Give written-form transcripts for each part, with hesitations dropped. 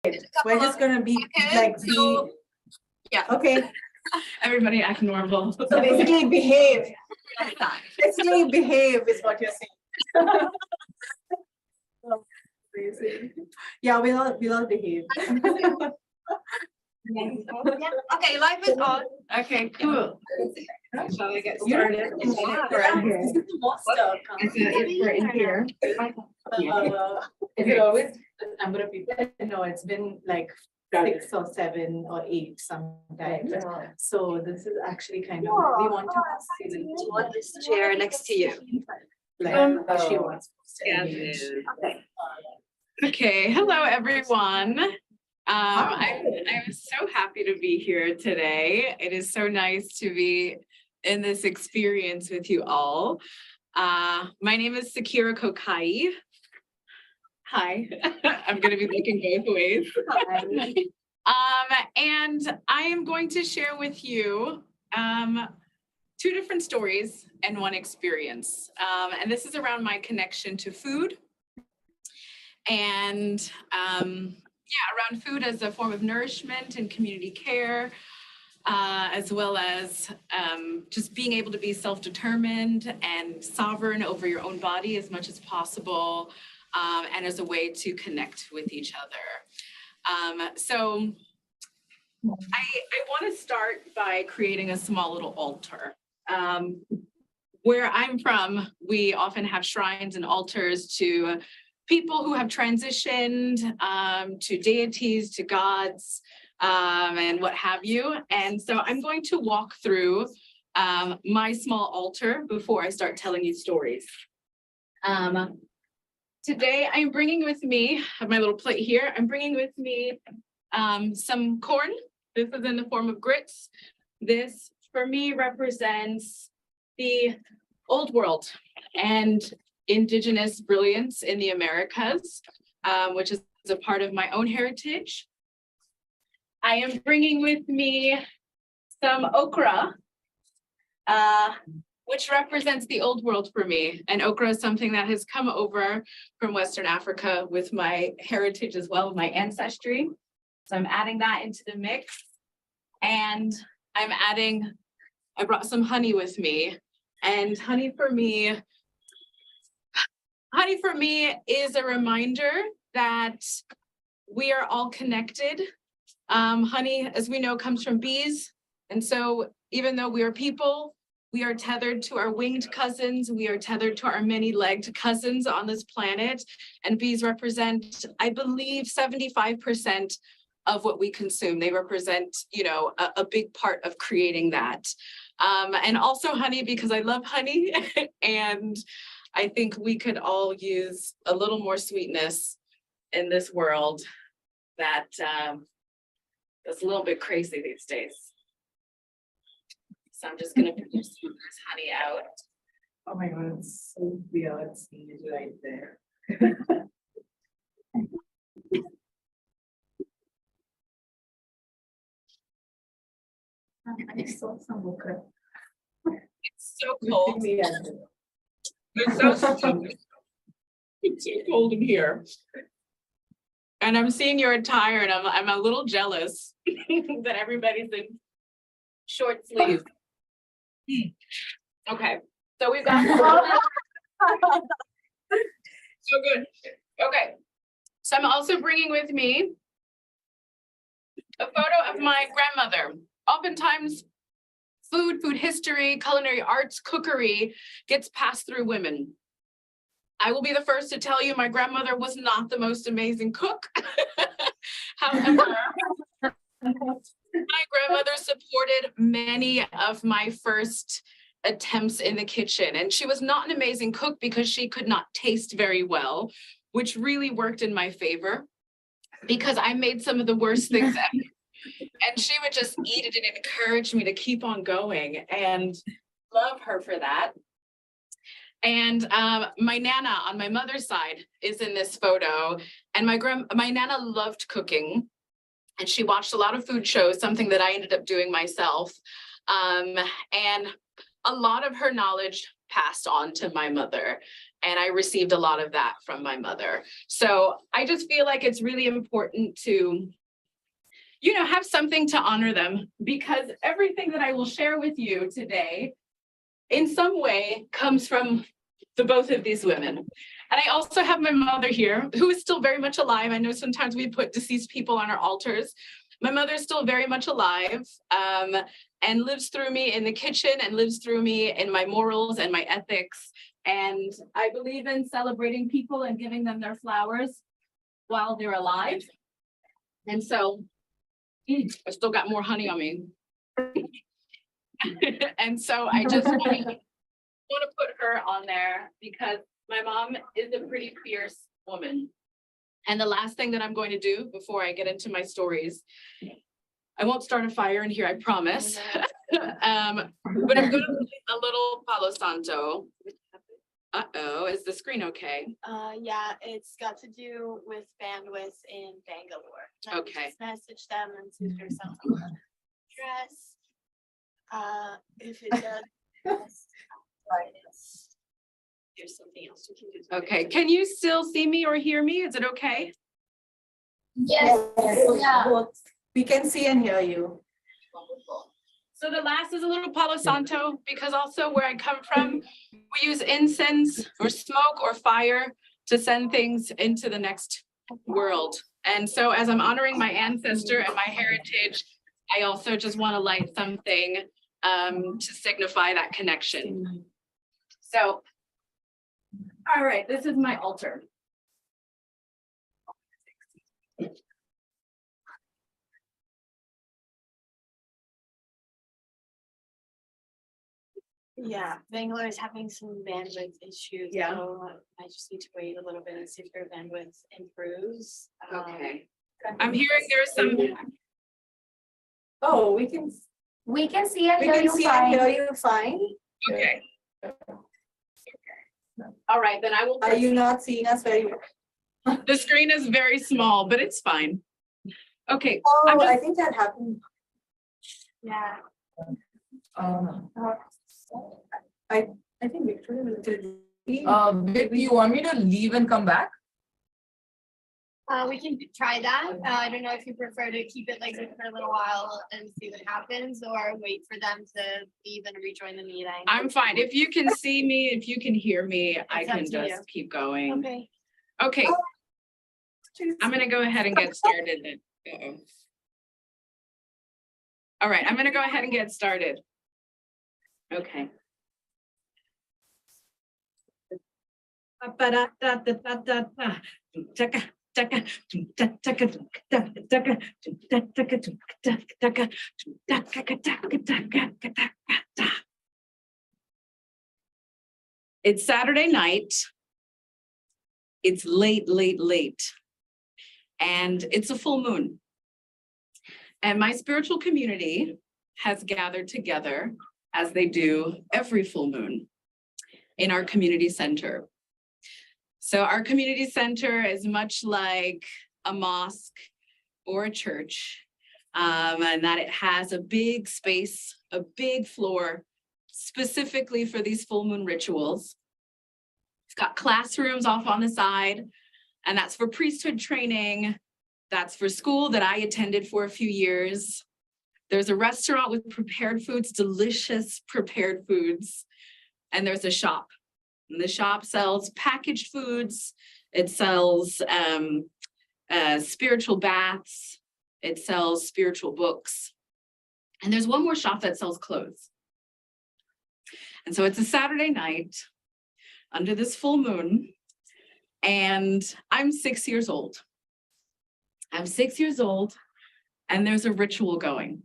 We're just gonna be Yeah. Okay. Everybody act normal. So basically behave. Basically behave is what you're saying. Amazing. Yeah, we'll all behave. Okay, life is on. Okay, cool. Shall I get started? We're in here. Is it always the number of people? No, it's been like 6 or 7 or 8 sometimes. So this is actually kind of, we want to Want this chair next to you. like she wants to Yeah. engage. Okay, hello everyone. I'm so happy to be here today. It is so nice to be in this experience with you all. My name is Saqera Kokayi. Hi, I'm going to be looking both ways. And I am going to share with you 2 different stories and 1 experience. And this is around my connection to food and around food as a form of nourishment and community care, as well as just being able to be self-determined and sovereign over your own body as much as possible, and as a way to connect with each other. So I want to start by creating a small little altar. Where I'm from, we often have shrines and altars to people who have transitioned, to deities, to gods, and what have you. And so I'm going to walk through my small altar before I start telling you stories. Today I'm bringing with me, I have my little plate here, I'm bringing with me some corn. This is in the form of grits. This for me represents the old world and indigenous brilliance in the Americas, which is a part of my own heritage. I am bringing with me some okra, which represents the old world for me. And okra is something that has come over from Western Africa with my heritage as well, my ancestry. So I'm adding that into the mix. And I brought some honey with me. And honey for me is a reminder that we are all connected. Honey, as we know, comes from bees. And so even though we are people, we are tethered to our winged cousins. We are tethered to our many-legged cousins on this planet. And bees represent, I believe, 75% of what we consume. They represent, a big part of creating that. And also honey, because I love honey. And I think we could all use a little more sweetness in this world that is a little bit crazy these days. So I'm just gonna put this honey out. Oh my God, it's so weird seeing it right there. I saw some okra. It's so cold. It's so cold in here. And I'm seeing your attire and I'm a little jealous that everybody's in short sleeves. Okay, so we've got so good. Okay, so I'm also bringing with me a photo of my grandmother. Oftentimes, food history, culinary arts, cookery gets passed through women. I will be the first to tell you my grandmother was not the most amazing cook. However, my grandmother supported many of my first attempts in the kitchen. And she was not an amazing cook because she could not taste very well, which really worked in my favor because I made some of the worst things ever. And she would just eat it and encourage me to keep on going, and love her for that. And my Nana on my mother's side is in this photo, and my Nana loved cooking, and she watched a lot of food shows, something that I ended up doing myself. And a lot of her knowledge passed on to my mother. And I received a lot of that from my mother. So I just feel like it's really important to, you know, have something to honor them, because everything that I will share with you today in some way comes from the both of these women. And I also have my mother here, who is still very much alive. I know sometimes we put deceased people on our altars. My mother is still very much alive, and lives through me in the kitchen and lives through me in my morals and my ethics. And I believe in celebrating people and giving them their flowers while they're alive. And so, I still got more honey on me. And so I just want to put her on there because my mom is a pretty fierce woman. And the last thing that I'm going to do before I get into my stories, I won't start a fire in here, I promise. But I'm going to play a little Palo Santo. Uh-oh, is the screen okay? Yeah, it's got to do with bandwidth in Bangalore. Okay. Just message them and see if there's something on address. If it does, there's something else we can do. Okay, can you still see me or hear me? Is it okay? Yes. Yeah. Both. We can see and hear you. Wonderful. So the last is a little Palo Santo, because also where I come from, we use incense or smoke or fire to send things into the next world. And so as I'm honoring my ancestor and my heritage, I also just want to light something to signify that connection. So, all right, this is my altar. Yeah, Bangalore is having some bandwidth issues. Yeah. So I just need to wait a little bit and see if their bandwidth improves. Okay. I'm hearing there's some. Oh, we can see and we hear can you see and fine. hear you fine. Okay. All right, then I will. Are you not seeing us very well? The screen is very small, but it's fine. Okay. Oh, I'm just- I think that happened. Yeah. I think Victoria will leave. Vic, do you want me to leave and come back? We can try that. I don't know if you prefer to keep it like this for a little while and see what happens, or wait for them to leave and rejoin the meeting. I'm fine. If you can see me, if you can hear me, I It's up can to just you. keep going. Okay. Okay, I'm gonna go ahead and get started. Uh-oh. All right, I'm gonna go ahead and get started. Okay. It's Saturday night. It's late, and it's a full moon. And my spiritual community has gathered together, as they do every full moon, in our community center. So our community center is much like a mosque or a church, and that it has a big space, a big floor, specifically for these full moon rituals. It's got classrooms off on the side, and that's for priesthood training. That's for school that I attended for a few years. There's a restaurant with prepared foods, delicious prepared foods, and there's a shop. And the shop sells packaged foods. It sells spiritual baths. It sells spiritual books. And there's one more shop that sells clothes. And so it's a Saturday night under this full moon, and I'm 6 years old. I'm 6 years old, and there's a ritual going.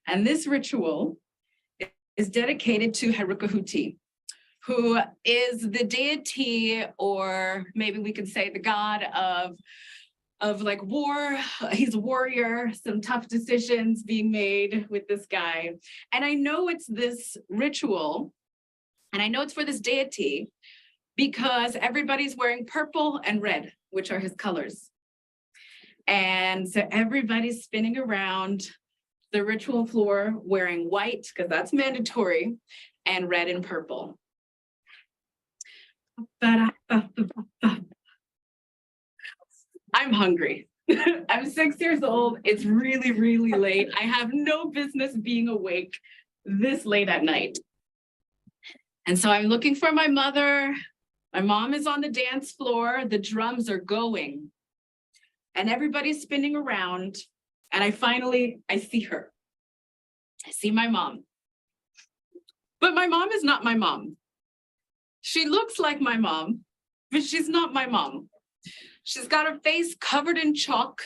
And this ritual is dedicated to Harukahuti, who is the deity, or maybe we could say the god of like war. He's a warrior, some tough decisions being made with this guy. And I know it's this ritual, and I know it's for this deity because everybody's wearing purple and red, which are his colors. And so everybody's spinning around the ritual floor wearing white, because that's mandatory, and red and purple. I'm hungry. I'm 6 years old. It's really, really late. I have no business being awake this late at night. And so I'm looking for my mother. My mom is on the dance floor. The drums are going. And everybody's spinning around. And I see her. I see my mom. But my mom is not my mom. She looks like my mom, but she's not my mom. She's got her face covered in chalk,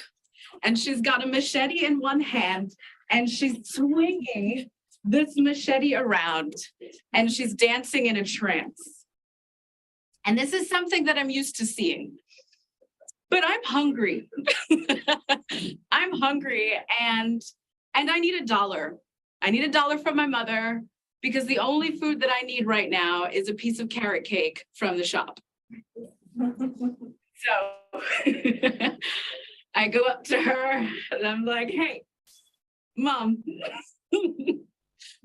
and she's got a machete in one hand, and she's swinging this machete around, and she's dancing in a trance. And this is something that I'm used to seeing. But I'm hungry. I'm hungry, and I need $1. I need $1 from my mother, because the only food that I need right now is a piece of carrot cake from the shop. So I go up to her and I'm like, hey, Mom.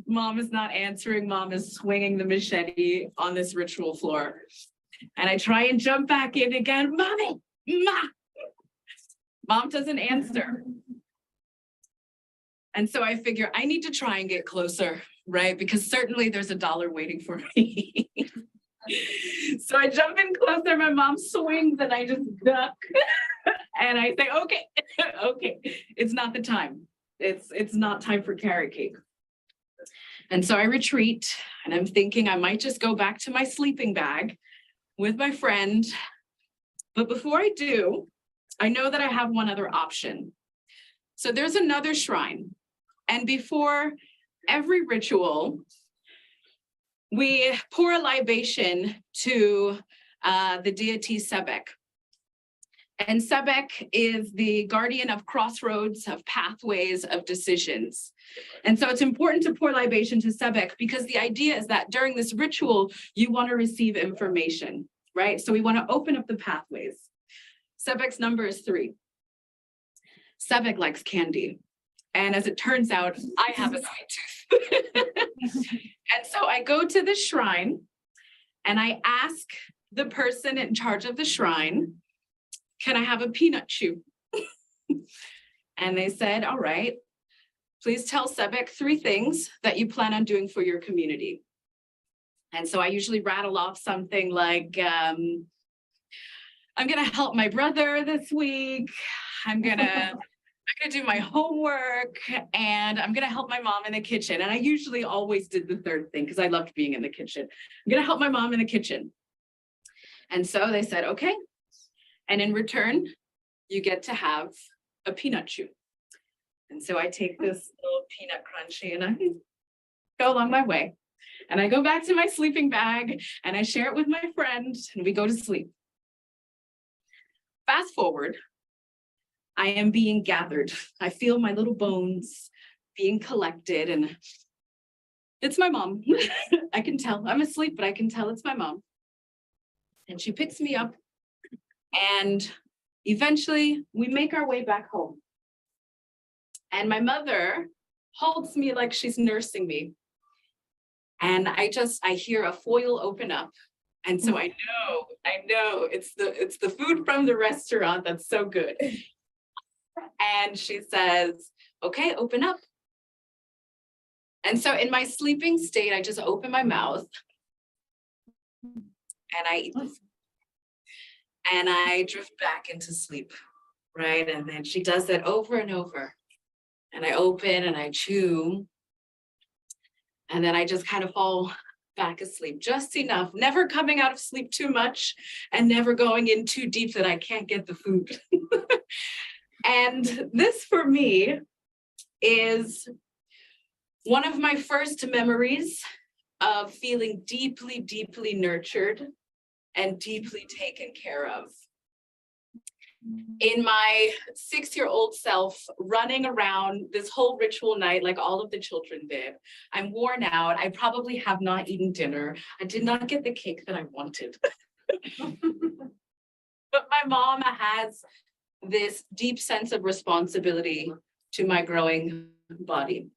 Mom is not answering. Mom is swinging the machete on this ritual floor. And I try and jump back in again. Mommy, Ma. Mom doesn't answer. And so I figure I need to try and get closer, right? Because certainly there's $1 waiting for me. So I jump in closer, my mom swings and I just duck. And I say, okay, okay, it's not the time. It's not time for carrot cake. And so I retreat, and I'm thinking I might just go back to my sleeping bag with my friend. But before I do, I know that I have one other option. So there's another shrine. And before every ritual, we pour a libation to the deity Sebek. And Sebek is the guardian of crossroads, of pathways, of decisions. And so it's important to pour libation to Sebek, because the idea is that during this ritual, you want to receive information, right? So we want to open up the pathways. Sebek's number is 3. Sebek likes candy. And as it turns out, I have a sweet tooth. And so I go to the shrine and I ask the person in charge of the shrine, can I have a peanut chew? And they said, all right, please tell Sebek 3 things that you plan on doing for your community. And so I usually rattle off something like, I'm gonna help my brother this week. I'm gonna do my homework, and I'm gonna help my mom in the kitchen. And I usually always did the 3rd thing because I loved being in the kitchen. I'm gonna help my mom in the kitchen. And so they said, okay. And in return, you get to have a peanut chew. And so I take this little peanut crunchy and I go along my way. And I go back to my sleeping bag and I share it with my friend and we go to sleep. Fast forward, I am being gathered. I feel my little bones being collected, and it's my mom. I can tell. I'm asleep, but I can tell it's my mom. And she picks me up, and eventually we make our way back home. And my mother holds me like she's nursing me. And I hear a foil open up. And so I know it's the food from the restaurant that's so good. And she says, okay, open up. And so in my sleeping state, I just open my mouth and I eat this. And I drift back into sleep, right? And then she does that over and over. And I open and I chew. And then I just kind of fall back asleep, just enough, never coming out of sleep too much and never going in too deep that I can't get the food. And this for me is one of my first memories of feeling deeply, deeply nurtured and deeply taken care of. In my 6-year-old self, running around this whole ritual night like all of the children did, I'm worn out. I probably have not eaten dinner. I did not get the cake that I wanted. But my mom has this deep sense of responsibility to my growing body.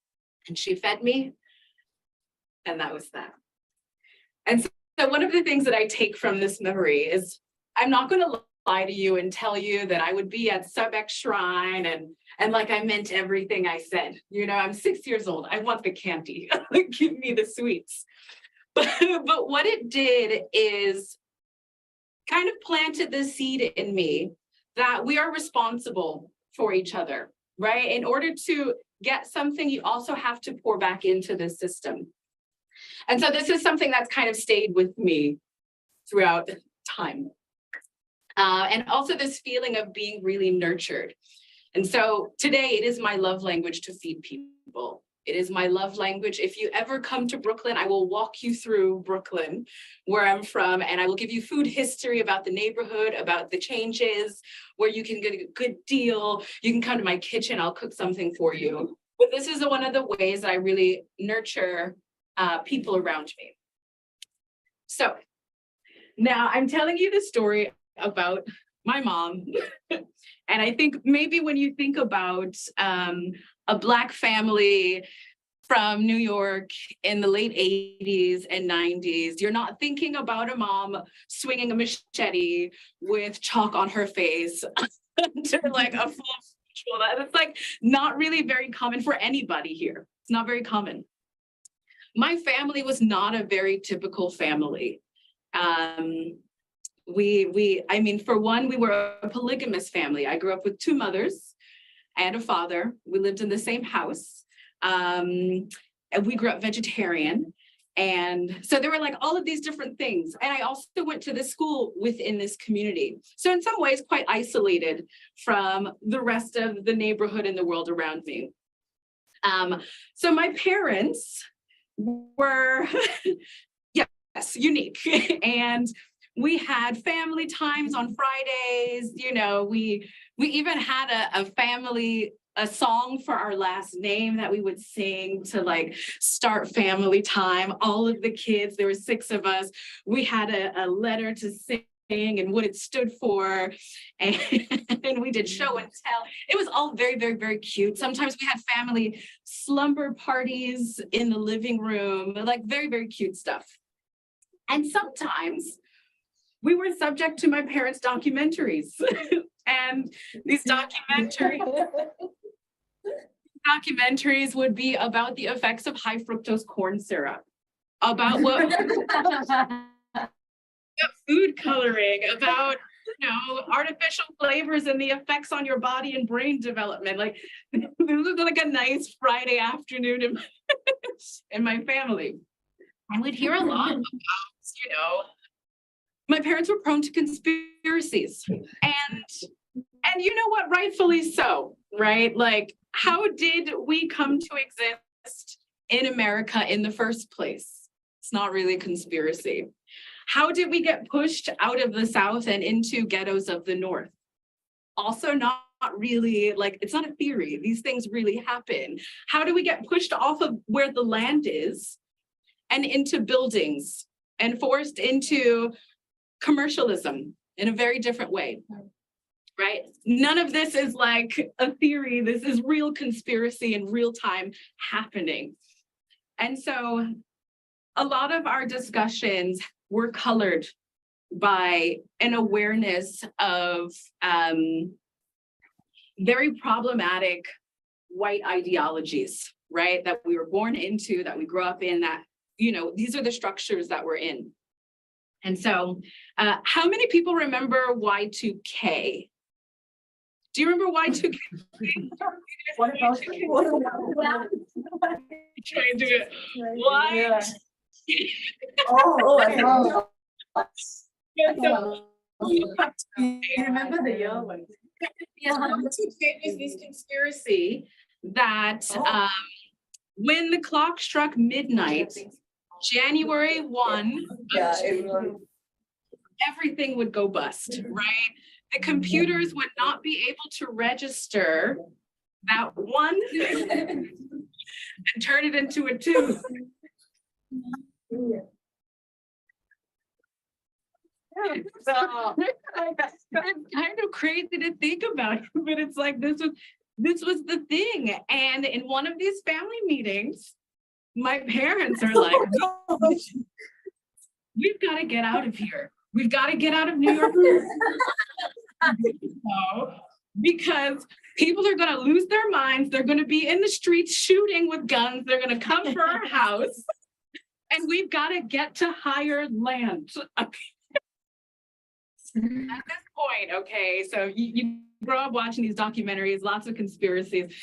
And she fed me, and that was that. And So one of the things that I take from this memory is I'm not going to lie to you and tell you that I would be at Subek Shrine and like I meant everything I said. You know, I'm 6 years old. I want the candy. Give me the sweets. But what it did is kind of planted the seed in me that we are responsible for each other, right? In order to get something, you also have to pour back into the system. And so this is something that's kind of stayed with me throughout time. And also this feeling of being really nurtured. And so today it is my love language to feed people. It is my love language. If you ever come to Brooklyn, I will walk you through Brooklyn, where I'm from, and I will give you food history about the neighborhood, about the changes, where you can get a good deal. You can come to my kitchen, I'll cook something for you. But this is one of the ways that I really nurture people around me. So now I'm telling you the story about my mom. And I think maybe when you think about a Black family from New York in the late 80s and 90s, you're not thinking about a mom swinging a machete with chalk on her face under like a full ritual. That's like not really very common for anybody here. It's not very common. My family was not a very typical family. I mean, for one, we were a polygamous family. I grew up with 2 mothers and a father. We lived in the same house. And we grew up vegetarian. And so there were like all of these different things. And I also went to this school within this community. So in some ways, quite isolated from the rest of the neighborhood and the world around me. So my parents were, yes, unique. And we had family times on Fridays. You know, we even had a family, a song for our last name that we would sing to like start family time. All of the kids, there were 6 of us. We had a letter to sing and what it stood for. And we did show and tell. It was all very, very, very cute. Sometimes we had family slumber parties in the living room, like very, very cute stuff. And sometimes we were subject to my parents' documentaries. And these documentaries would be about the effects of high fructose corn syrup, about what food coloring, about, you know, artificial flavors and the effects on your body and brain development. Like this was like a nice Friday afternoon in my family. I would hear a lot about, you know, my parents were prone to conspiracies, and you know what, rightfully so, right? Like, how did we come to exist in America in the first place? It's not really a conspiracy. How did we get pushed out of the South and into ghettos of the North? Also not really, like, it's not a theory. These things really happen. How do we get pushed off of where the land is and into buildings and forced into commercialism in a very different way, right? None of this is like a theory. This is real conspiracy in real time happening. And so a lot of our discussions were colored by an awareness of very problematic white ideologies, right? That we were born into, that we grew up in, that, you know, these are the structures that we're in. And so, how many people remember Y2K? Do you remember Y2K? What about Try and do it. Why? Oh, You remember the year one? Y2K was this conspiracy that when the clock struck midnight, January 1, everything would go bust, right? The computers would not be able to register that 1 and turn it into a 2. So it's kind of crazy to think about, but it's like this was the thing. And in one of these family meetings, my parents are like, we've got to get out of here. We've got to get out of New York. Because people are going to lose their minds. They're going to be in the streets shooting with guns. They're going to come for our house. And we've got to get to higher land. At this point, okay, so you grow up watching these documentaries, lots of conspiracies.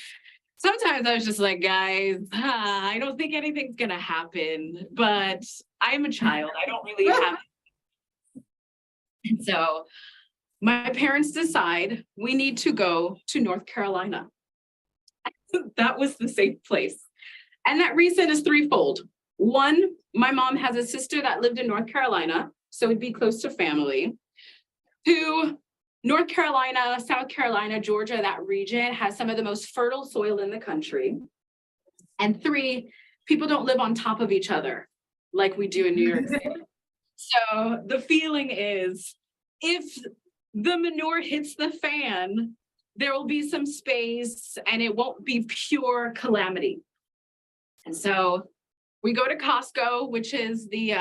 Sometimes I was just like, guys, I don't think anything's going to happen, but I'm a child. I don't really have it. And so my parents decide we need to go to North Carolina. That was the safe place. And that reason is threefold. One, my mom has a sister that lived in North Carolina, so it'd be close to family. Two, North Carolina, South Carolina, Georgia, that region has some of the most fertile soil in the country. And three, people don't live on top of each other like we do in New York City. So the feeling is, if the manure hits the fan, there will be some space and it won't be pure calamity. And so we go to Costco, which is the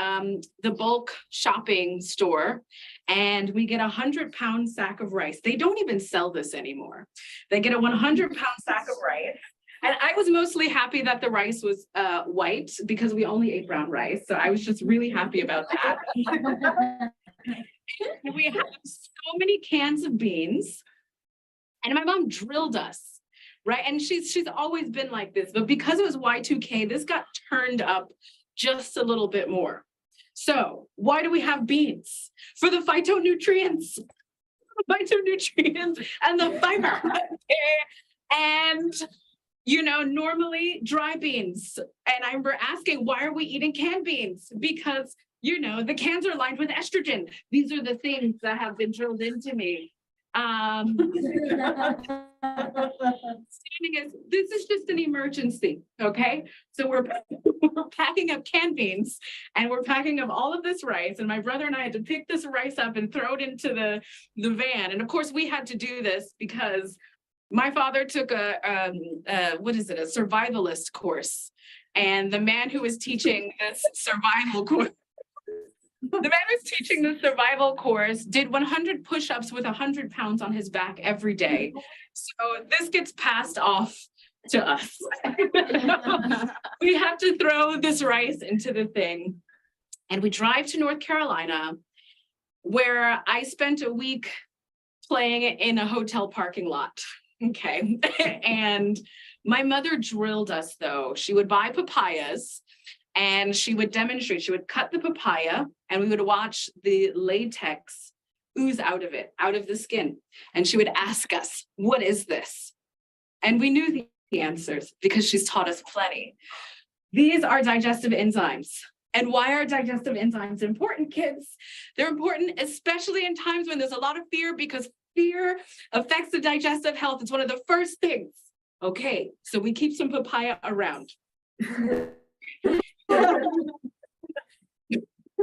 bulk shopping store, and we get a 100-pound sack of rice. They don't even sell this anymore. They get a 100-pound sack of rice. And I was mostly happy that the rice was white because we only ate brown rice. So I was just really happy about that. We have so many cans of beans, and my mom drilled us, right? And she's always been like this, but because it was Y2K, this got turned up just a little bit more. So why do we have beans? For the phytonutrients and the fiber. And normally dry beans. And I remember asking, why are we eating canned beans? Because the cans are lined with estrogen. These are the things that have been drilled into me. This is just an emergency, okay? So we're packing up canned beans, and we're packing up all of this rice, and my brother and I had to pick this rice up and throw it into the van. And of course we had to do this because my father took a survivalist course, and the man who was teaching this survival course did 100 push-ups with 100 pounds on his back every day. So this gets passed off to us. We have to throw this rice into the thing. And we drive to North Carolina, where I spent a week playing in a hotel parking lot. Okay. And my mother drilled us, though. She would buy papayas, and she would demonstrate. She would cut the papaya, and we would watch the latex ooze out of it, out of the skin. And she would ask us, what is this? And we knew the answers because she's taught us plenty. These are digestive enzymes. And why are digestive enzymes important, kids? They're important, especially in times when there's a lot of fear, because fear affects the digestive health. It's one of the first things. Okay, so we keep some papaya around.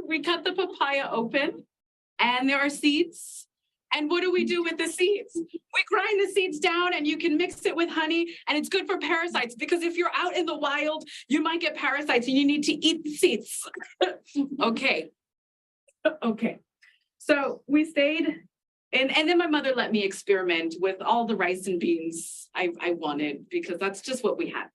We cut the papaya open, and there are seeds. And what do we do with the seeds? We grind the seeds down, and you can mix it with honey, and it's good for parasites, because if you're out in the wild, you might get parasites and you need to eat the seeds. Okay. So we stayed, and then my mother let me experiment with all the rice and beans I wanted, because that's just what we had.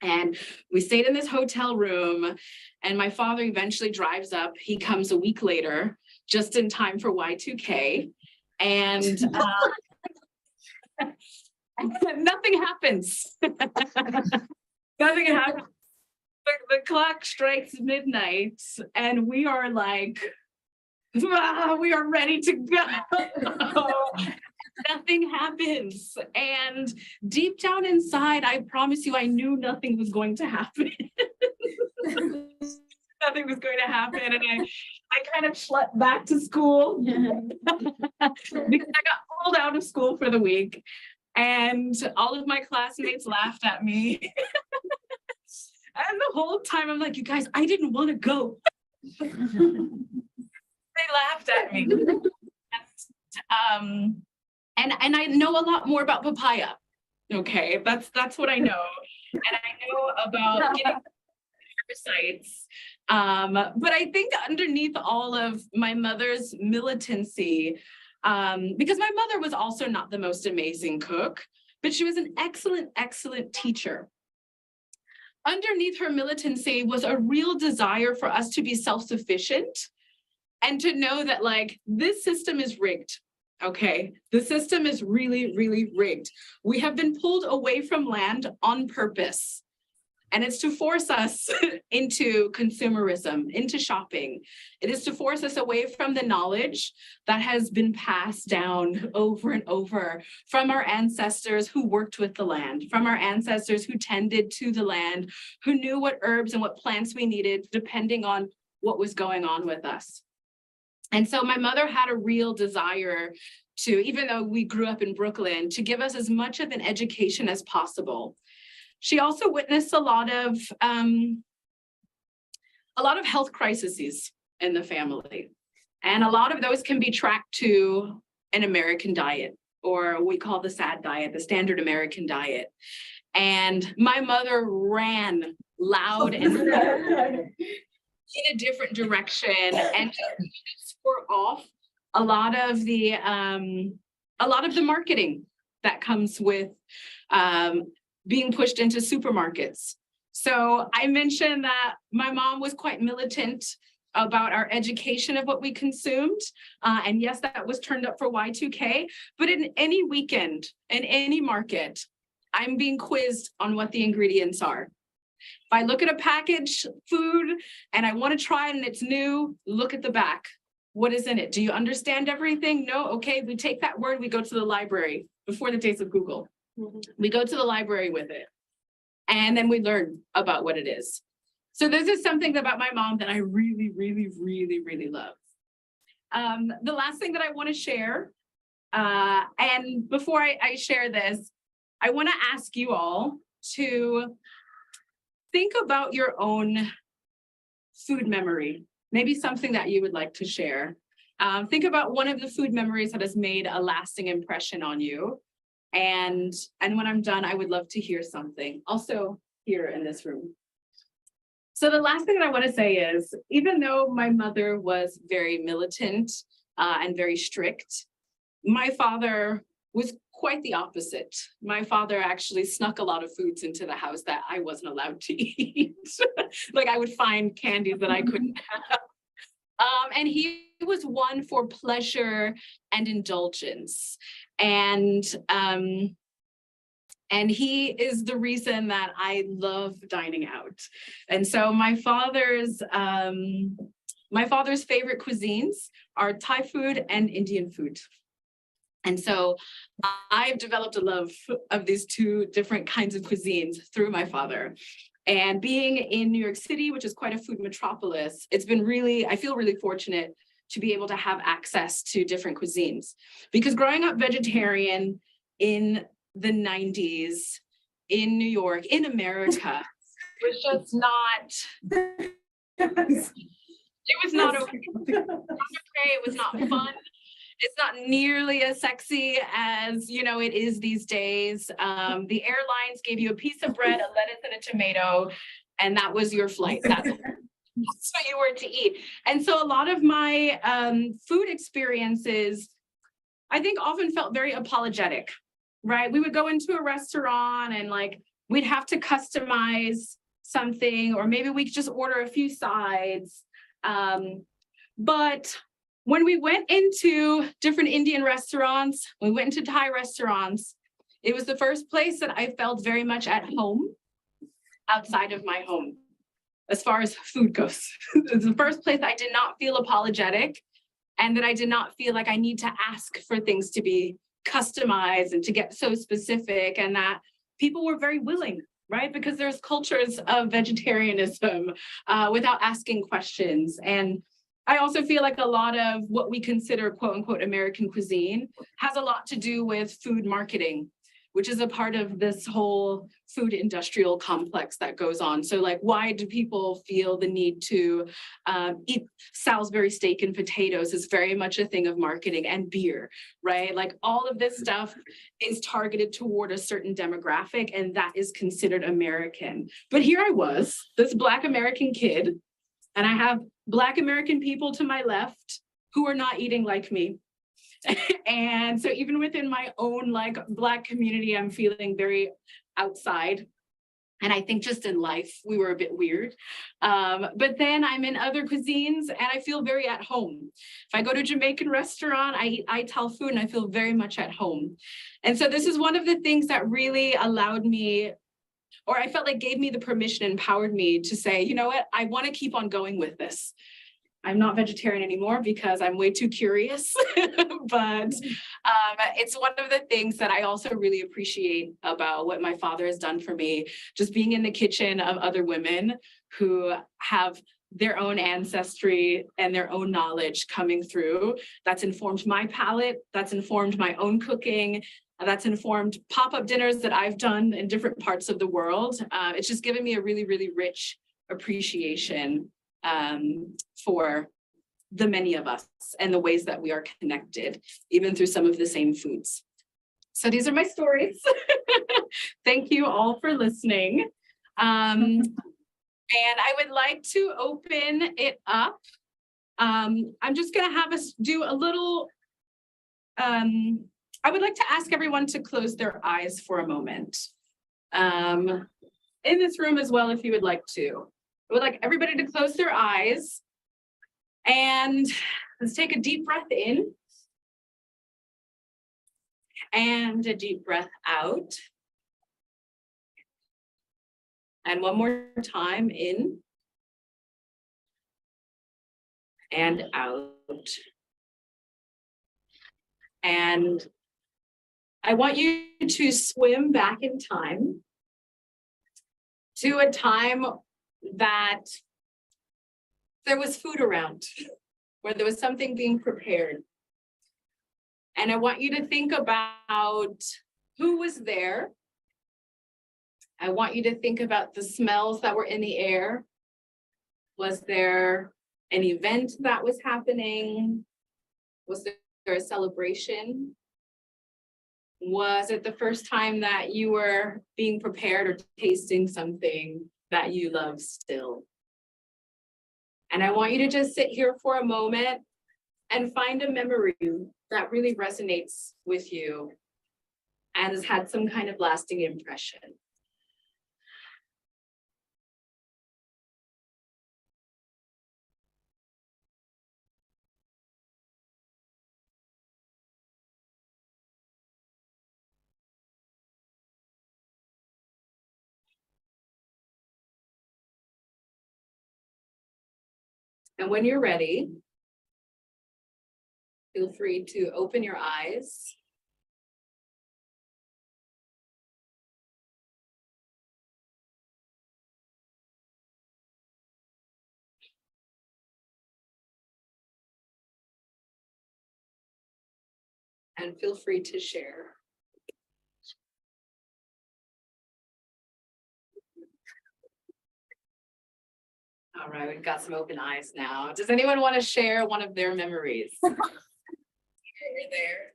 And we stayed in this hotel room, and my father eventually drives up. He comes a week later, just in time for Y2K. And nothing happens. Nothing happens. The clock strikes midnight, and we are like, we are ready to go. Nothing happens. And deep down inside, I promise you, I knew nothing was going to happen. Nothing was going to happen. And I kind of slept back to school because I got pulled out of school for the week. And all of my classmates laughed at me. And the whole time I'm like, you guys, I didn't want to go. They laughed at me. And I know a lot more about papaya. Okay, that's what I know. And I know about getting sites. But I think underneath all of my mother's militancy, because my mother was also not the most amazing cook, but she was an excellent, excellent teacher. Underneath her militancy was a real desire for us to be self-sufficient and to know that like this system is rigged. Okay, the system is really, really rigged. We have been pulled away from land on purpose. And it's to force us into consumerism, into shopping. It is to force us away from the knowledge that has been passed down over and over from our ancestors who worked with the land, from our ancestors who tended to the land, who knew what herbs and what plants we needed, depending on what was going on with us. And so my mother had a real desire to, even though we grew up in Brooklyn, to give us as much of an education as possible. She also witnessed a lot of health crises in the family. And a lot of those can be tracked to an American diet, or what we call the SAD diet, the standard American diet. And my mother ran loud and in a different direction and just swore off a lot of the marketing that comes with being pushed into supermarkets. So I mentioned that my mom was quite militant about our education of what we consumed. And yes, that was turned up for Y2K, but in any weekend, in any market, I'm being quizzed on what the ingredients are. If I look at a packaged food and I want to try it and it's new, look at the back. What is in it? Do you understand everything? No? Okay, we take that word, we go to the library before the days of Google. We go to the library with it, and then we learn about what it is. So this is something about my mom that I really, really, really, really love. The last thing that I want to share, and before I share this, I want to ask you all to think about your own food memory, maybe something that you would like to share. Think about one of the food memories that has made a lasting impression on you. And when I'm done, I would love to hear something, also here in this room. So the last thing that I want to say is, even though my mother was very militant and very strict, my father was quite the opposite. My father actually snuck a lot of foods into the house that I wasn't allowed to eat. Like I would find candies that I couldn't have. And he was one for pleasure and indulgence. And he is the reason that I love dining out. And so my father's favorite cuisines are Thai food and Indian food. And so I've developed a love of these two different kinds of cuisines through my father. And being in New York City, which is quite a food metropolis, it's been really, I feel really fortunate to be able to have access to different cuisines. Because growing up vegetarian in the 90s in New York, in America, was just not, it was not okay. It was not fun. It's not nearly as sexy as, you know, it is these days. The airlines gave you a piece of bread, a lettuce, and a tomato, and that was your flight. That's what you were to eat. And so a lot of my food experiences, I think, often felt very apologetic, right? We would go into a restaurant and like, we'd have to customize something, or maybe we could just order a few sides. But when we went into different Indian restaurants, we went into Thai restaurants, it was the first place that I felt very much at home outside of my home, as far as food goes. It's the first place I did not feel apologetic, and that I did not feel like I need to ask for things to be customized and to get so specific, and that people were very willing, right? Because there's cultures of vegetarianism without asking questions. And I also feel like a lot of what we consider quote unquote American cuisine has a lot to do with food marketing. which is a part of this whole food industrial complex that goes on. So like, why do people feel the need to eat Salisbury steak and potatoes is very much a thing of marketing, and beer, right? Like all of this stuff is targeted toward a certain demographic, and that is considered American. But here I was, this Black American kid, and I have Black American people to my left who are not eating like me. And so even within my own like Black community, I'm feeling very outside. And I think just in life, we were a bit weird. But then I'm in other cuisines and I feel very at home. If I go to a Jamaican restaurant, I eat Ital food and I feel very much at home. And so this is one of the things that really allowed me, or I felt like gave me the permission, empowered me to say, you know what, I want to keep on going with this. I'm not vegetarian anymore because I'm way too curious, but it's one of the things that I also really appreciate about what my father has done for me, just being in the kitchen of other women who have their own ancestry and their own knowledge coming through. That's informed my palate, that's informed my own cooking, that's informed pop-up dinners that I've done in different parts of the world. It's just given me a really, really rich appreciation for the many of us and the ways that we are connected, even through some of the same foods. So these are my stories. Thank you all for listening. And I would like to open it up. I'm just gonna have us do a little, I would like to ask everyone to close their eyes for a moment. In this room as well, if you would like to. I would like everybody to close their eyes and let's take a deep breath in and a deep breath out. And one more time, in and out. And I want you to swim back in time to a time that there was food around, where there was something being prepared. And I want you to think about who was there. I want you to think about the smells that were in the air. Was there an event that was happening? Was there a celebration? Was it the first time that you were being prepared or tasting something that you love still? And I want you to just sit here for a moment and find a memory that really resonates with you and has had some kind of lasting impression. And when you're ready, feel free to open your eyes. And feel free to share. All right, we've got some open eyes now. Does anyone want to share one of their memories? You're there.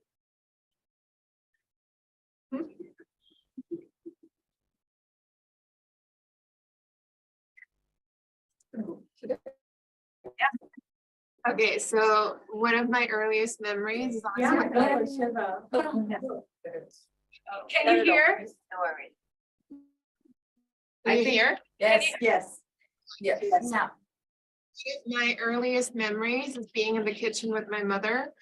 Okay, so one of my earliest memories is Yeah. Can you hear? No worries. Are you here? Yes, yes. Yes. Now. My earliest memories is being in the kitchen with my mother.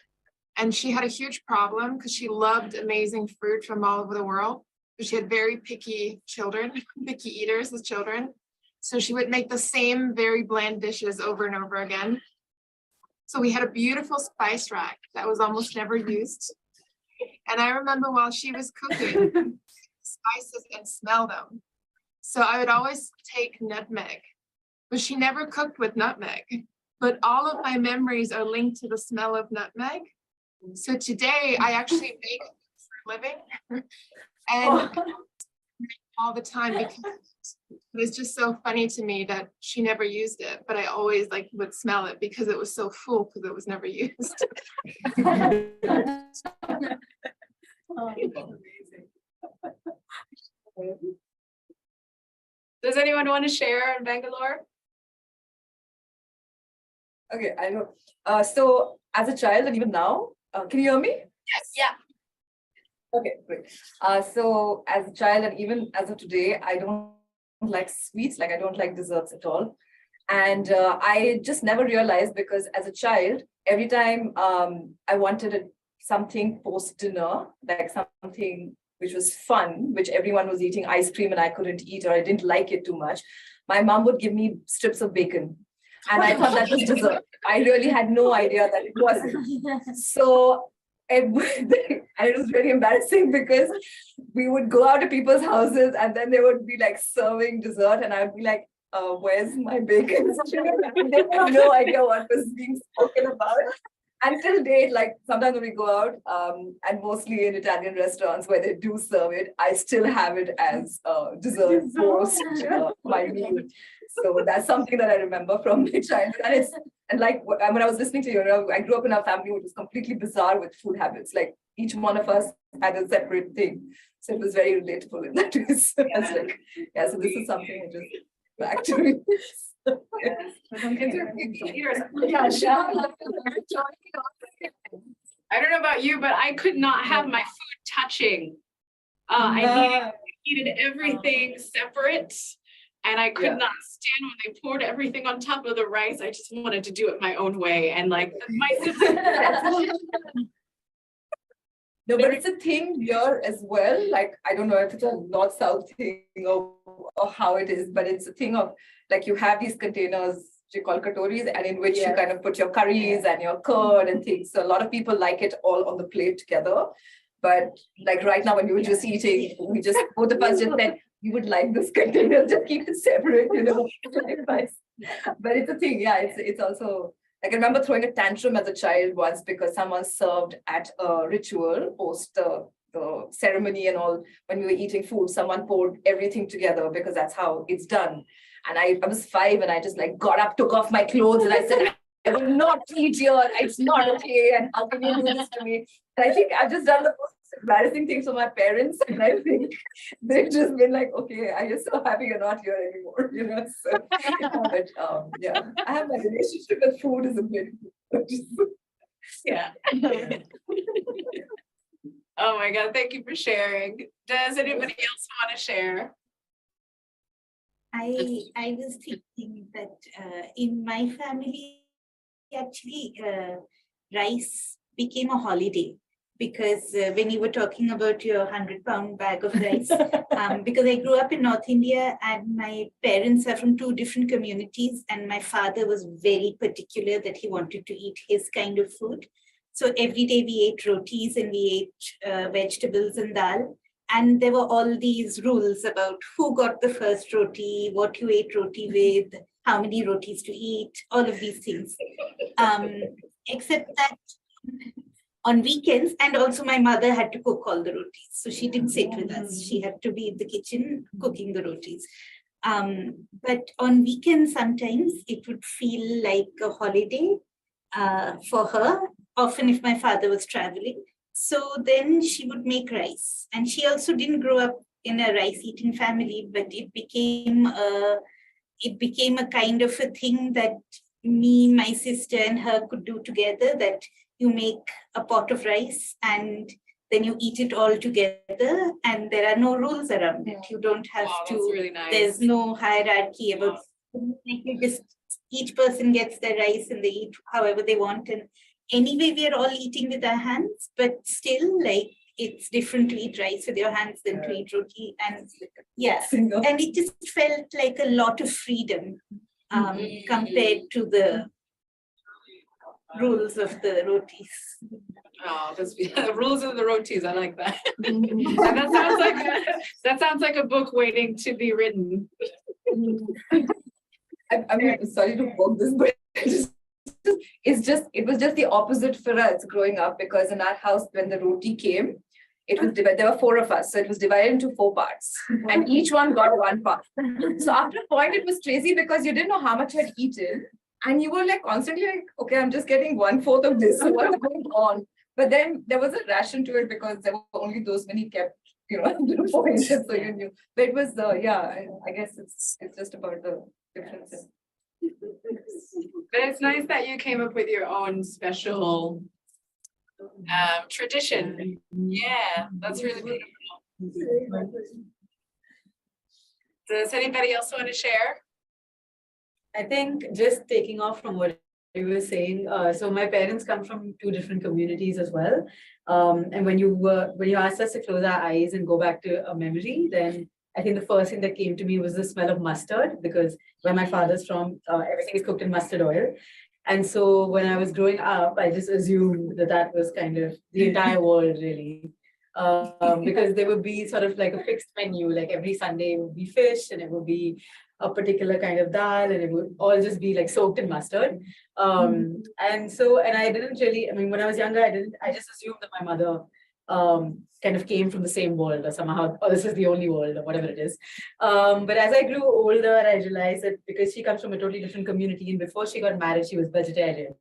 And she had a huge problem because she loved amazing fruit from all over the world. But she had very picky children, picky eaters as children. So she would make the same very bland dishes over and over again. So we had a beautiful spice rack that was almost never used. And I remember while she was cooking spices and smell them. So I would always take nutmeg, but she never cooked with nutmeg. But all of my memories are linked to the smell of nutmeg. So today I actually bake for a living. And all the time because it was just so funny to me that she never used it, but I always like would smell it because it was so full because it was never used. Does anyone want to share in Bangalore? Okay, I know. So as a child and even now, can you hear me? Yes. Yeah. Okay, great. So as a child and even as of today, I don't like sweets, like I don't like desserts at all. And I just never realized because as a child, every time I wanted something post dinner, like something which was fun, which everyone was eating ice cream and I couldn't eat or I didn't like it too much, my mom would give me strips of bacon. And I thought that was dessert. I really had no idea that it wasn't. So and it was very embarrassing because we would go out to people's houses and then they would be like serving dessert and I would be like, where's my bacon? They had no idea what was being spoken about. Until date, like sometimes when we go out, and mostly in Italian restaurants where they do serve it, I still have it as dessert post my meal. So that's something that I remember from my childhood. And like when I was listening to you, I grew up in a family which was completely bizarre with food habits. Like each one of us had a separate thing. So it was very relatable in that way. So I was like, yeah, so this is something which is back to me. I don't know about you, but I could not have my food touching. I needed everything separate. And I could not stand when they poured everything on top of the rice. I just wanted to do it my own way. And like my siblings. No, but it's a thing here as well. Like, I don't know if it's a North South thing or how it is, but it's a thing of like you have these containers, which you call katoris, and in which you kind of put your curries and your curd and things. So a lot of people like it all on the plate together. But like right now, when we were just eating, we just, both of us just said, you would like this container, just keep it separate, you know. But it's a thing, yeah, it's also, like I remember throwing a tantrum as a child once because someone served at a ritual post the ceremony and all, when we were eating food, someone poured everything together because that's how it's done. And I was 5 and I just like got up, took off my clothes and I said, I will not eat here, it's not okay, and how can you do this to me? And I think I've just done the most embarrassing things for my parents, and I think they've just been like, okay, are you so happy you're not here anymore? You know, so but yeah, I have my relationship with food is a bit Yeah. Oh my God, thank you for sharing. Does anybody else want to share? I was thinking that in my family, actually, rice became a holiday because when you were talking about your 100-pound bag of rice, because I grew up in North India and my parents are from 2 different communities and my father was very particular that he wanted to eat his kind of food. So every day we ate rotis and we ate vegetables and dal. And there were all these rules about who got the first roti, what you ate roti with, how many rotis to eat, all of these things. Except that on weekends, and also my mother had to cook all the rotis. So she didn't sit with us. She had to be in the kitchen cooking the rotis. But on weekends, sometimes it would feel like a holiday for her, often if my father was traveling. So then she would make rice. And she also didn't grow up in a rice-eating family, but it became a kind of a thing that me, my sister, and her could do together, that you make a pot of rice and then you eat it all together and there are no rules around it. You don't have to, really nice. There's no hierarchy about, you just, each person gets their rice and they eat however they want. And anyway, we are all eating with our hands, but still, like, it's different to eat rice with your hands than to eat roti. And yeah, and it just felt like a lot of freedom compared to the rules of the rotis. Oh, the rules of the rotis. I like that. And that sounds like a book waiting to be written. I mean, sorry to poke this, but it was just the opposite for us growing up, because in our house, when the roti came, it was divided, there were 4 of us, so it was divided into 4 parts, and each one got 1 part. So after a point, it was crazy because you didn't know how much I had eaten, and you were like constantly like, okay, I'm just getting 1/4 of this, so what's going on? But then there was a ration to it because there were only those many kept, little points, so you knew. But it was I guess it's just about the differences. But it's nice that you came up with your own special tradition. Yeah, that's really beautiful. Does anybody else want to share? I think just taking off from what you were saying, so my parents come from 2 different communities as well. And when you asked us to close our eyes and go back to a memory, then I think the first thing that came to me was the smell of mustard, because where my father's from, everything is cooked in mustard oil. And so when I was growing up, I just assumed that was kind of the entire world, really. Because there would be sort of like a fixed menu, like every Sunday it would be fish and it would be a particular kind of dal and it would all just be like soaked in mustard. And I didn't really, I mean, when I was younger, I just assumed that my mother kind of came from the same world or somehow, or this is the only world or whatever it is. But as I grew older, I realized that because she comes from a totally different community and before she got married, she was vegetarian.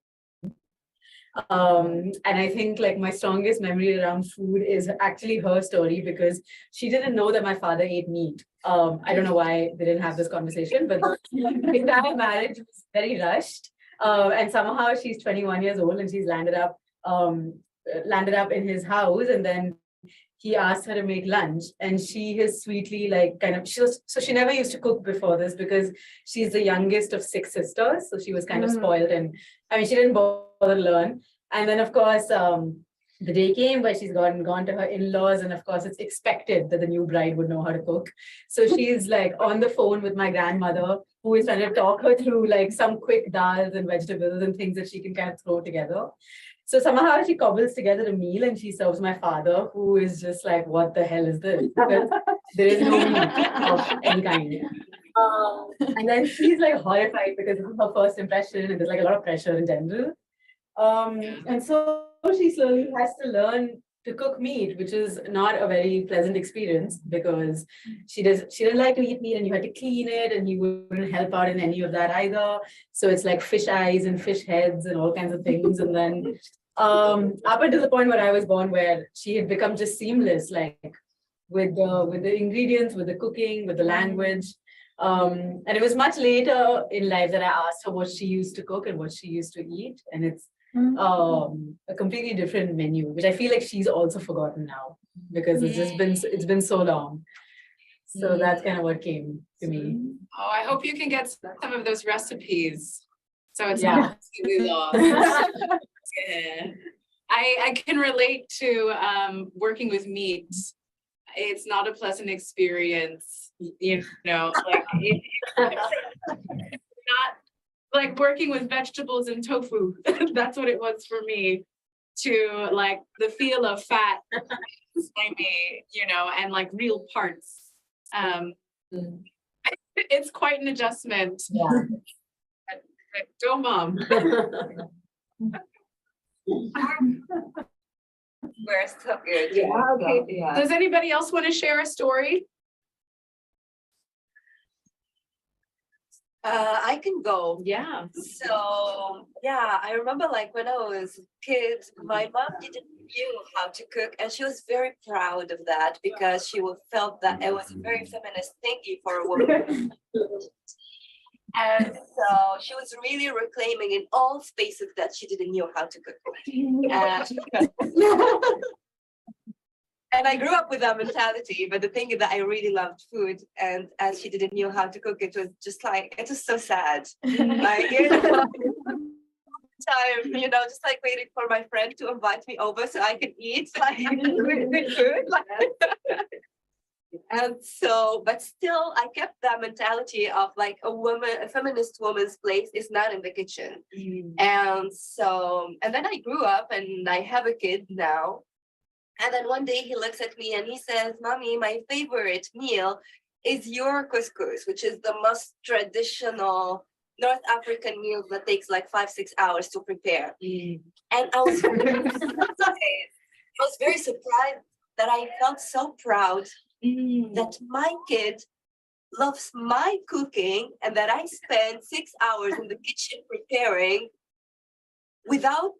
And I think like my strongest memory around food is actually her story, because she didn't know that my father ate meat. I don't know why they didn't have this conversation, but the entire marriage was very rushed. And somehow she's 21 years old and she's landed up in his house, and then he asked her to make lunch, and she has sweetly she never used to cook before this because she's the youngest of 6 sisters, so she was kind of spoiled, and I mean she didn't bother to learn. And then of course the day came where she's gone to her in-laws, and of course it's expected that the new bride would know how to cook. So she's like on the phone with my grandmother, who is trying to talk her through like some quick dals and vegetables and things that she can kind of throw together. So somehow she cobbles together a meal and she serves my father, who is just like, what the hell is this? Because there is no meat of any kind. And then she's like horrified because this is her first impression and there's like a lot of pressure in general. And so she slowly has to learn to cook meat, which is not a very pleasant experience because she didn't like to eat meat and you had to clean it and he wouldn't help out in any of that either. So it's like fish eyes and fish heads and all kinds of things. And then up until the point where I was born, where she had become just seamless, like with the ingredients, with the cooking, with the language. And it was much later in life that I asked her what she used to cook and what she used to eat. And it's a completely different menu, which I feel like she's also forgotten now because it's been so long. So that's kind of what came to me. Oh, I hope you can get some of those recipes. So it's not completely lost. Yeah. I can relate to working with meat. It's not a pleasant experience, like not like working with vegetables and tofu. That's what it was for me, to like the feel of fat, maybe, and like real parts. It's quite an adjustment. Yeah. Go, Mom. We're so good. Yeah. Okay. Yeah. Does anybody else want to share a story? I can go. Yeah. So yeah, I remember like when I was a kid, my mom didn't knew how to cook, and she was very proud of that because she felt that it was a very feminist thingy for a woman. And so she was really reclaiming in all spaces that she didn't know how to cook. And I grew up with that mentality, but the thing is that I really loved food, and as she didn't know how to cook, it was just like, it was so sad. Like, time, just like waiting for my friend to invite me over so I could eat like good food. And so, but still, I kept that mentality of like a feminist woman's place is not in the kitchen. And so, and then I grew up and I have a kid now. And then one day he looks at me and he says, "Mommy, my favorite meal is your couscous, which is the most traditional North African meal that takes like 5-6 hours to prepare." And I was very surprised that I felt so proud that my kid loves my cooking and that I spent 6 hours in the kitchen preparing without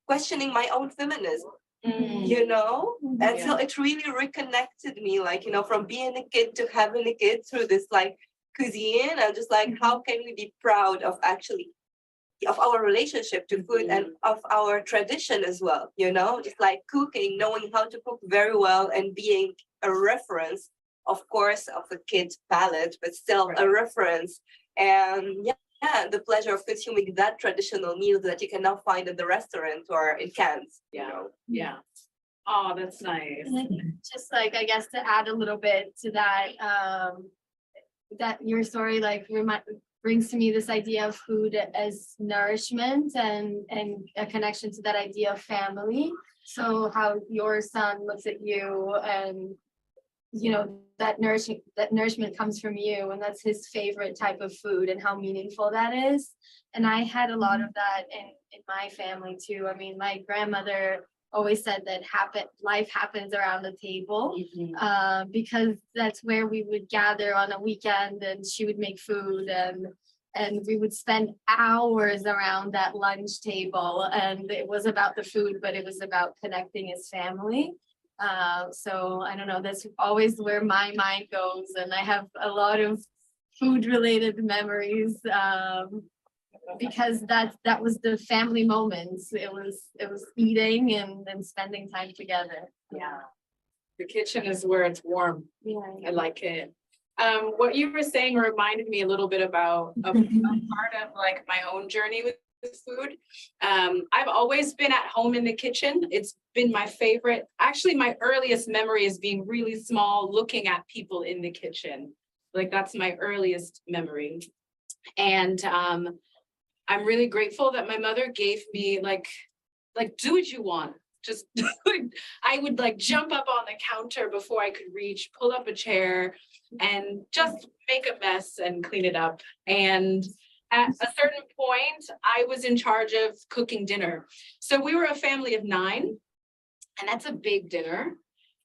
questioning my own feminism, you know? And so it really reconnected me, like, you know, from being a kid to having a kid through this like cuisine, and just like, how can we be proud of actually of our relationship to food and of our tradition as well, you know, just like cooking, knowing how to cook very well and being a reference, of course, of a kid's palate, but still a reference. And yeah, the pleasure of consuming that traditional meal that you can now find in the restaurant or in cans. Yeah. You know? Yeah. Oh, that's nice. Just like, I guess to add a little bit to that, that your story like brings to me this idea of food as nourishment and a connection to that idea of family. So how your son looks at you and, you know, that nourishment comes from you, and that's his favorite type of food, and how meaningful that is. And I had a lot of that in my family too. I mean, my grandmother always said that life happens around the table, because that's where we would gather on a weekend, and she would make food, and we would spend hours around that lunch table, and it was about the food, but it was about connecting as family. So I don't know, that's always where my mind goes, and I have a lot of food related memories, because that was the family moments. It was eating and spending time together. Yeah. The kitchen is where it's warm. Yeah. I like it. What you were saying reminded me a little bit about a part of like my own journey with food. I've always been at home in the kitchen. It's been my favorite. Actually, my earliest memory is being really small, looking at people in the kitchen. Like that's my earliest memory. And I'm really grateful that my mother gave me like do what you want. Just I would like jump up on the counter before I could reach, pull up a chair and just make a mess and clean it up. And at a certain point, I was in charge of cooking dinner. So we were a family of 9, and that's a big dinner.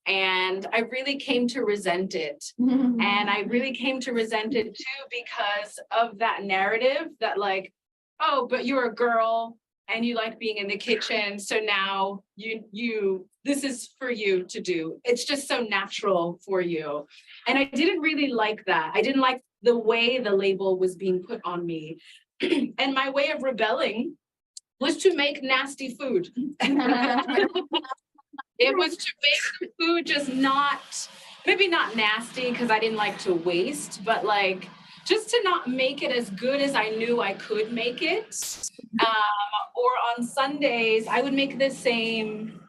And I really came to resent it. And I really came to resent it too, because of that narrative that like, oh, but you're a girl and you like being in the kitchen. So now this is for you to do. It's just so natural for you. And I didn't really like that. I didn't like the way the label was being put on me. And my way of rebelling was to make nasty food. It was to make the food just maybe not nasty because I didn't like to waste, but like just to not make it as good as I knew I could make it. Or on Sundays, I would make the same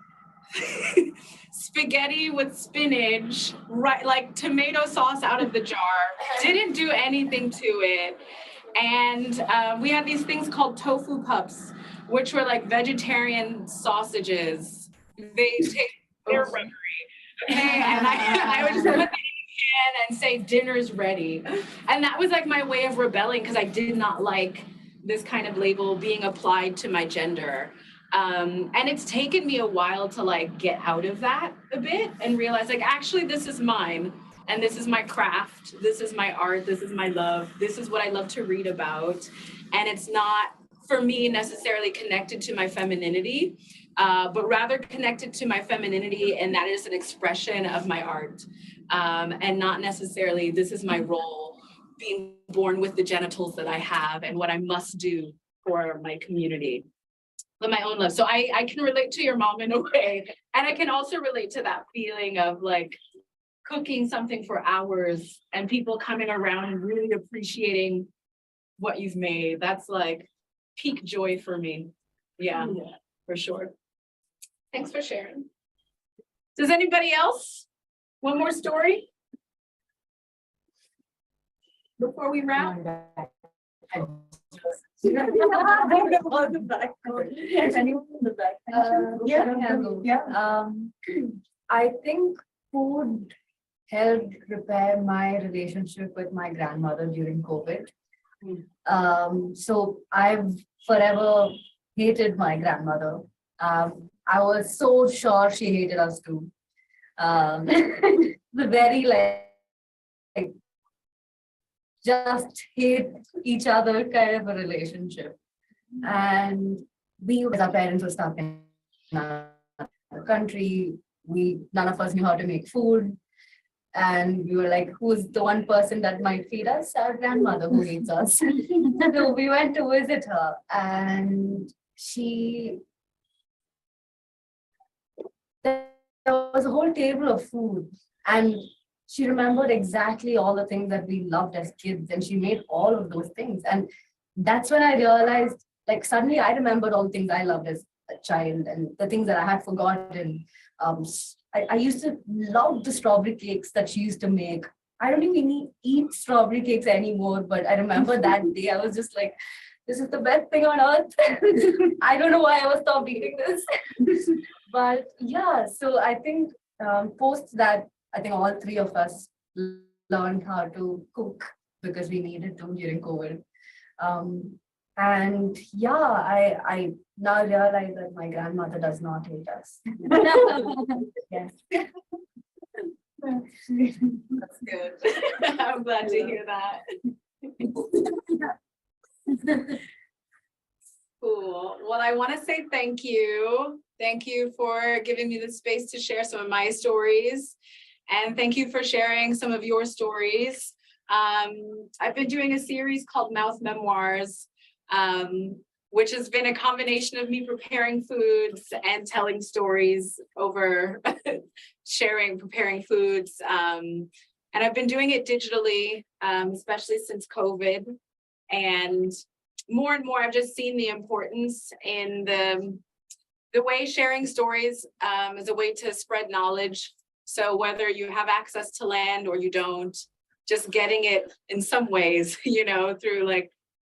spaghetti with spinach, right, like tomato sauce out of the jar. Didn't do anything to it. And we had these things called tofu pups, which were like vegetarian sausages. They're rubbery. Okay, and I would just put that in and say dinner's ready. And that was like my way of rebelling, because I did not like this kind of label being applied to my gender. And it's taken me a while to like get out of that a bit and realize like, actually, this is mine. And this is my craft. This is my art. This is my love. This is what I love to read about. And it's not for me necessarily connected to my femininity, but rather connected to my femininity. And that is an expression of my art. And not necessarily, this is my role, being born with the genitals that I have and what I must do for my community, but my own love. So I can relate to your mom in a way. And I can also relate to that feeling of like cooking something for hours and people coming around and really appreciating what you've made. That's like peak joy for me. Yeah, for sure. Thanks for sharing. Does anybody else? One more story before we wrap? I think food helped repair my relationship with my grandmother during COVID. So I've forever hated my grandmother. I was so sure she hated us too. The very like just hate each other kind of a relationship. And we, as our parents were stuck in another country, none of us knew how to make food. And we were like, who's the one person that might feed us? Our grandmother who needs us. So we went to visit her, and there was a whole table of food, and she remembered exactly all the things that we loved as kids, and she made all of those things. And that's when I realized, like, suddenly I remembered all the things I loved as a child and the things that I had forgotten. I used to love the strawberry cakes that she used to make. I don't even eat strawberry cakes anymore, but I remember that day I was just like, this is the best thing on earth. I don't know why I was stopped eating this. But yeah, so I think post that, I think all three of us learned how to cook because we needed to during COVID. And yeah, I now realize that my grandmother does not hate us. Yes. That's good. I'm glad to hear that. Cool. Well, I want to say thank you. Thank you for giving me the space to share some of my stories. And thank you for sharing some of your stories. I've been doing a series called Mouth Memoirs, which has been a combination of me preparing foods and telling stories over preparing foods. And I've been doing it digitally, especially since COVID. And more, I've just seen the importance in the way sharing stories is a way to spread knowledge. So whether you have access to land or you don't, just getting it in some ways, through like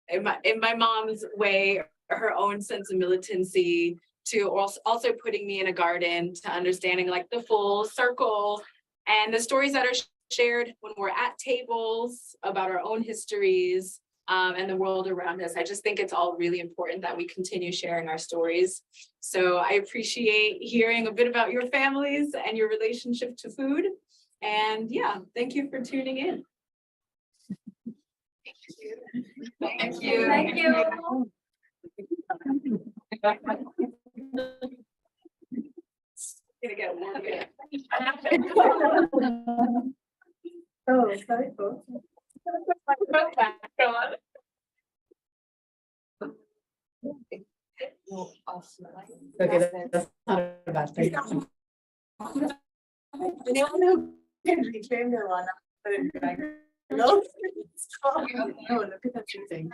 in my mom's way, her own sense of militancy, to also putting me in a garden, to understanding like the full circle and the stories that are shared when we're at tables about our own histories and the world around us. I just think it's all really important that we continue sharing our stories. So I appreciate hearing a bit about your families and your relationship to food. And yeah, thank you for tuning in. Thank you. Thank you. Gonna get warm again. Oh, sorry, folks. Okay, that's not a bad thing. Anyone who can reclaim their one, put it back. No, no, look at that thing.